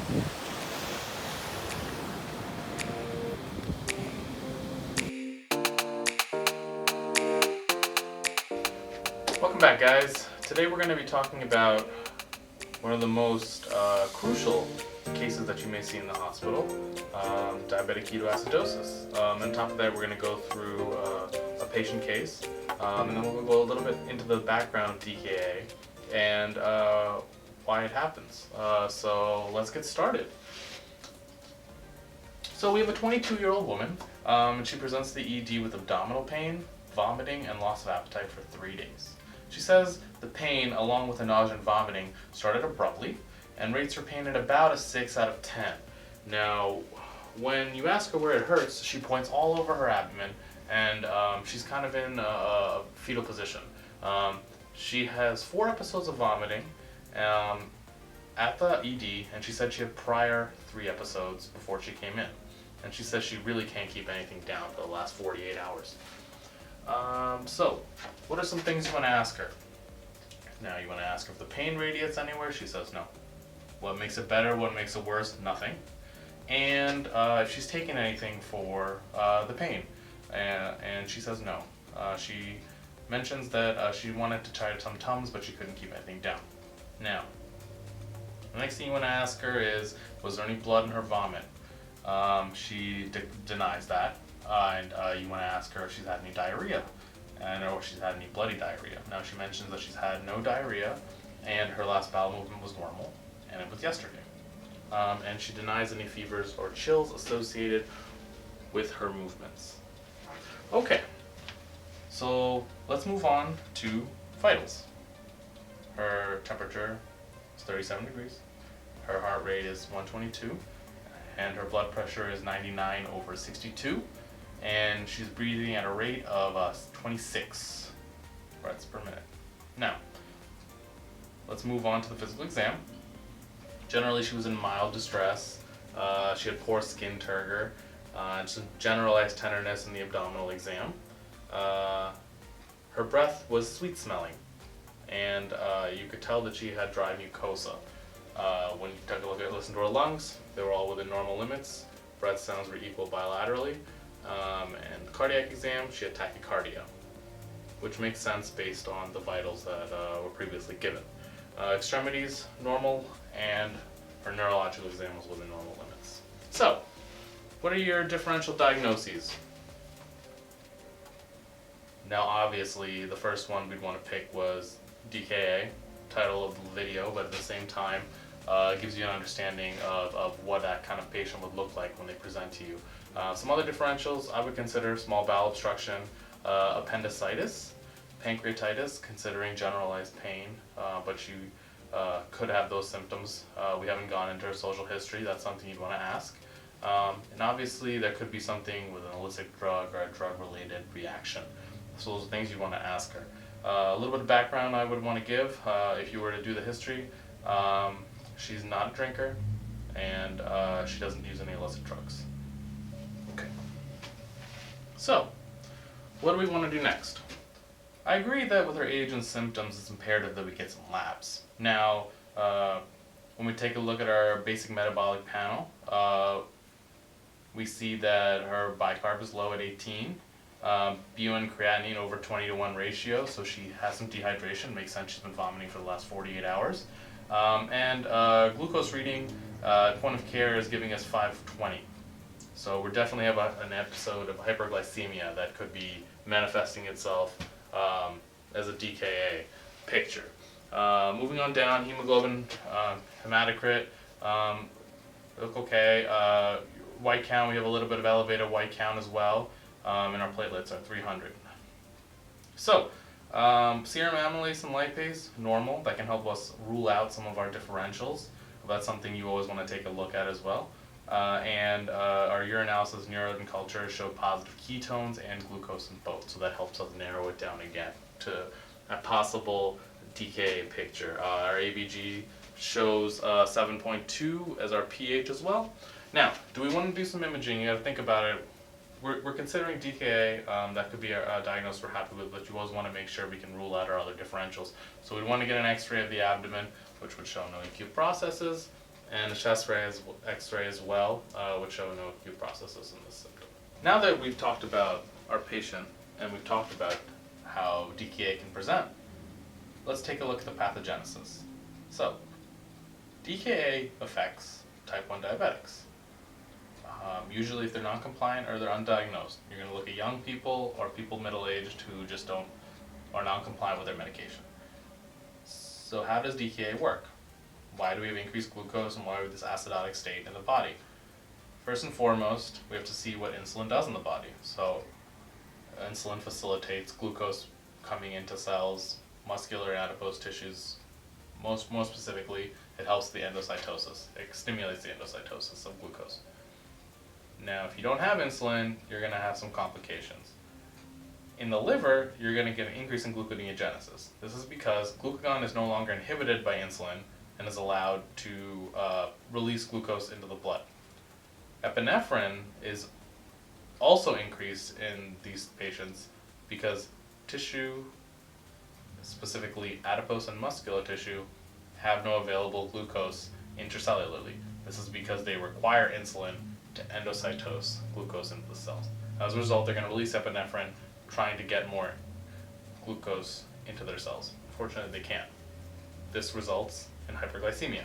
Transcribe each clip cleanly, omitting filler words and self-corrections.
Welcome back, guys. Today we're going to be talking about one of the most crucial cases that you may see in the hospital, diabetic ketoacidosis. On top of that, we're going to go through a patient case, and then we'll go a little bit into the background of DKA and why it happens. So let's get started. So we have a 22-year-old woman, and she presents to the ED with abdominal pain, vomiting, and loss of appetite for 3 days. She says the pain, along with the nausea and vomiting, started abruptly and rates her pain at about a 6 out of 10. Now, when you ask her where it hurts, she points all over her abdomen, and she's kind of in a fetal position. She has 4 episodes of vomiting at the ED, and she said she had prior 3 episodes before she came in. And she says she really can't keep anything down for the last 48 hours. So, what are some things you want to ask her? Now, you want to ask her if the pain radiates anywhere. She says no. What makes it better? What makes it worse? Nothing. And if she's taken anything for the pain, and she says no. She mentions that she wanted to try some Tums, but she couldn't keep anything down. Now, the next thing you want to ask her is, was there any blood in her vomit? She denies that. And you want to ask her if she's had any diarrhea or if she's had any bloody diarrhea. Now, she mentions that she's had no diarrhea and her last bowel movement was normal, and it was yesterday. And she denies any fevers or chills associated with her movements. Okay, so let's move on to vitals. Her temperature is 37 degrees, her heart rate is 122, and her blood pressure is 99/62. And she's breathing at a rate of 26 breaths per minute. Now, let's move on to the physical exam. Generally, she was in mild distress. She had poor skin turgor, some generalized tenderness in the abdominal exam. Her breath was sweet smelling, and you could tell that she had dry mucosa. When you took a look at listen to her lungs, they were all within normal limits. Breath sounds were equal bilaterally. And the cardiac exam, she had tachycardia, which makes sense based on the vitals that were previously given. Extremities, normal, and her neurological exam was within normal limits. So, what are your differential diagnoses? Now, obviously, the first one we'd want to pick was DKA, title of the video, but at the same time, it gives you an understanding of what that kind of patient would look like when they present to you. Some other differentials I would consider small bowel obstruction, appendicitis, pancreatitis, considering generalized pain, but you could have those symptoms. We haven't gone into her social history. That's something you'd want to ask. And obviously there could be something with an illicit drug or a drug-related reaction. So those are things you want to ask her. A little bit of background I would want to give if you were to do the history. She's not a drinker, and she doesn't use any illicit drugs. Okay. So, what do we want to do next? I agree that with her age and symptoms, it's imperative that we get some labs. Now, when we take a look at our basic metabolic panel, we see that her bicarb is low at 18, BUN creatinine over 20-to-1 ratio, so she has some dehydration. Makes sense, she's been vomiting for the last 48 hours. And glucose reading point of care is giving us 520. So we definitely have an episode of hyperglycemia that could be manifesting itself as a DKA picture. Moving on down, hemoglobin, hematocrit, look okay. White count, we have a little bit of elevated white count as well, and our platelets are 300. So, serum amylase and lipase, normal. That can help us rule out some of our differentials. That's something you always want to take a look at as well. And our urinalysis and urine culture show positive ketones and glucose in both, so that helps us narrow it down again to a possible DKA picture. Our ABG shows 7.2 as our pH as well. Now, do we want to do some imaging? You got to think about it. We're considering DKA. That could be a diagnosis we're happy with, but you always want to make sure we can rule out our other differentials. So we'd want to get an X-ray of the abdomen, which would show no acute processes, and a chest X-ray as well would show no acute processes in this symptom. Now that we've talked about our patient and we've talked about how DKA can present, let's take a look at the pathogenesis. So, DKA affects type 1 diabetics. Usually if they're non-compliant or they're undiagnosed, you're going to look at young people or people middle-aged who just are non-compliant with their medication. So how does DKA work? Why do we have increased glucose and why do we have this acidotic state in the body? First and foremost, we have to see what insulin does in the body. So insulin facilitates glucose coming into cells, muscular and adipose tissues. Most specifically, it helps the endocytosis. It stimulates the endocytosis of glucose. Now, if you don't have insulin, you're going to have some complications. In the liver, you're going to get an increase in gluconeogenesis. This is because glucagon is no longer inhibited by insulin and is allowed to release glucose into the blood. Epinephrine is also increased in these patients because tissue, specifically adipose and muscular tissue, have no available glucose intracellularly. This is because they require insulin to endocytose glucose into the cells. As a result, they're going to release epinephrine, trying to get more glucose into their cells. Unfortunately, they can't. This results in hyperglycemia.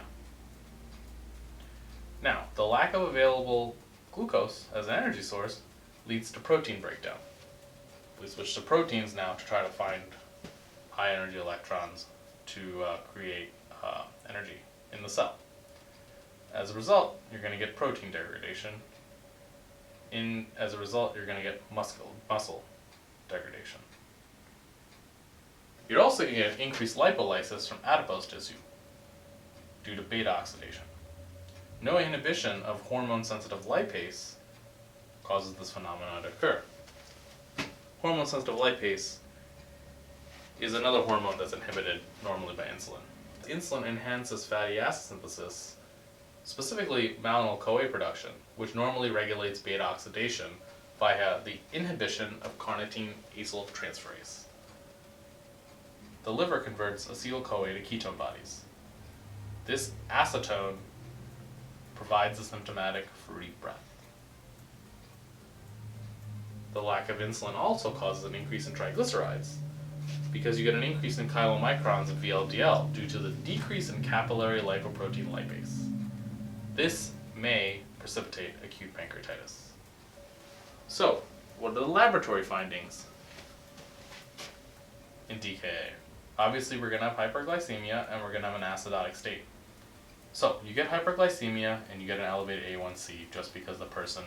Now, the lack of available glucose as an energy source leads to protein breakdown. We switch to proteins now to try to find high energy electrons to create energy in the cell. As a result, you're going to get protein degradation. As a result, you're going to get muscle degradation. You're also going to get increased lipolysis from adipose tissue due to beta oxidation. No inhibition of hormone-sensitive lipase causes this phenomenon to occur. Hormone-sensitive lipase is another hormone that's inhibited normally by insulin. Insulin enhances fatty acid synthesis, specifically malonyl-CoA production, which normally regulates beta oxidation via the inhibition of carnitine acyltransferase. The liver converts acetyl-CoA to ketone bodies. This acetone provides the symptomatic fruity breath. The lack of insulin also causes an increase in triglycerides, because you get an increase in chylomicrons of VLDL due to the decrease in capillary lipoprotein lipase. This may precipitate acute pancreatitis. So, what are the laboratory findings in DKA? Obviously, we're going to have hyperglycemia and we're going to have an acidotic state. So, you get hyperglycemia and you get an elevated A1C just because the person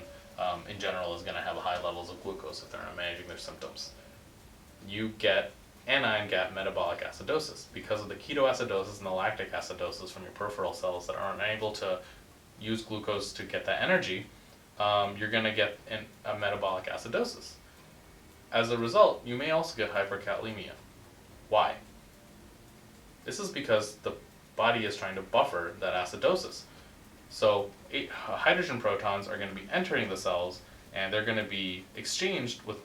in general is going to have high levels of glucose if they're not managing their symptoms. You get anion gap metabolic acidosis because of the ketoacidosis and the lactic acidosis from your peripheral cells that aren't able to use glucose to get that energy. You're going to get a metabolic acidosis. As a result, you may also get hyperkalemia. Why? This is because the body is trying to buffer that acidosis. So hydrogen protons are going to be entering the cells and they're going to be exchanged with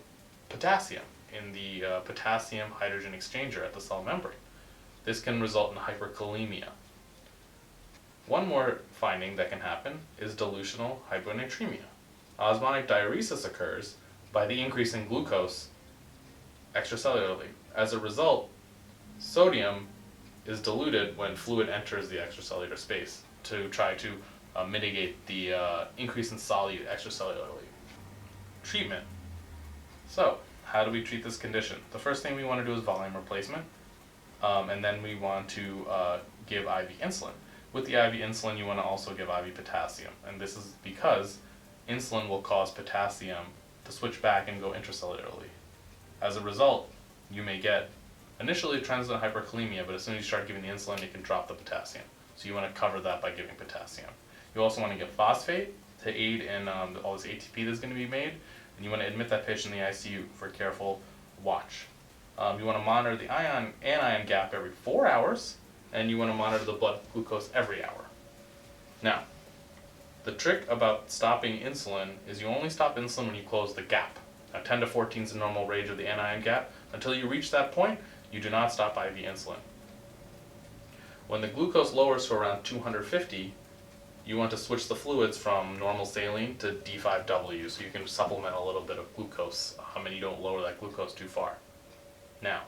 potassium in the potassium hydrogen exchanger at the cell membrane. This can result in hyperkalemia. One more finding that can happen is dilutional hyponatremia. Osmotic diuresis occurs by the increase in glucose extracellularly. As a result, sodium is diluted when fluid enters the extracellular space to try to mitigate the increase in solute extracellularly. Treatment. So, how do we treat this condition? The first thing we want to do is volume replacement, and then we want to give IV insulin. With the IV insulin, you want to also give IV potassium, and this is because insulin will cause potassium to switch back and go intracellularly. As a result, you may get initially transient hyperkalemia, but as soon as you start giving the insulin, you can drop the potassium. So you want to cover that by giving potassium. You also want to give phosphate to aid in all this ATP that's going to be made, and you want to admit that patient in the ICU for careful watch. You want to monitor the anion gap every 4 hours, and you want to monitor the blood glucose every hour. Now, the trick about stopping insulin is you only stop insulin when you close the gap. Now, 10 to 14 is the normal range of the anion gap. Until you reach that point, you do not stop IV insulin. When the glucose lowers to around 250, you want to switch the fluids from normal saline to D5W, so you can supplement a little bit of glucose, and you don't lower that glucose too far. Now,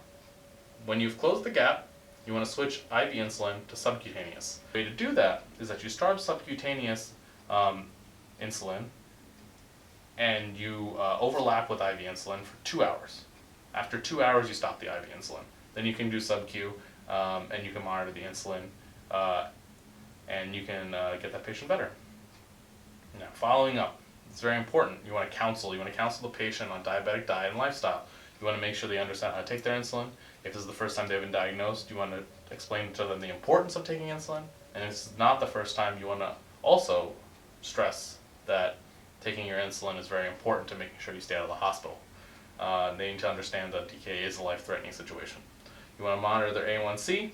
when you've closed the gap, you want to switch IV insulin to subcutaneous. The way to do that is that you start subcutaneous insulin, and you overlap with IV insulin for 2 hours. After 2 hours, you stop the IV insulin. Then you can do sub-Q, and you can monitor the insulin, and you can get that patient better. Now, following up, it's very important. You want to counsel the patient on diabetic diet and lifestyle. You want to make sure they understand how to take their insulin. If this is the first time they've been diagnosed, you want to explain to them the importance of taking insulin. And if this is not the first time, you want to also stress that taking your insulin is very important to making sure you stay out of the hospital. They need to understand that DKA is a life-threatening situation. You want to monitor their A1C,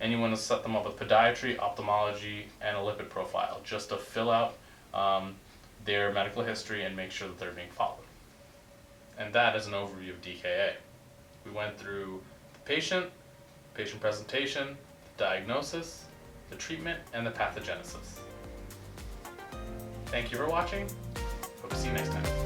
and you want to set them up with podiatry, ophthalmology, and a lipid profile, just to fill out their medical history and make sure that they're being followed. And that is an overview of DKA. We went through the patient presentation, the diagnosis, the treatment, and the pathogenesis. Thank you for watching. Hope to see you next time.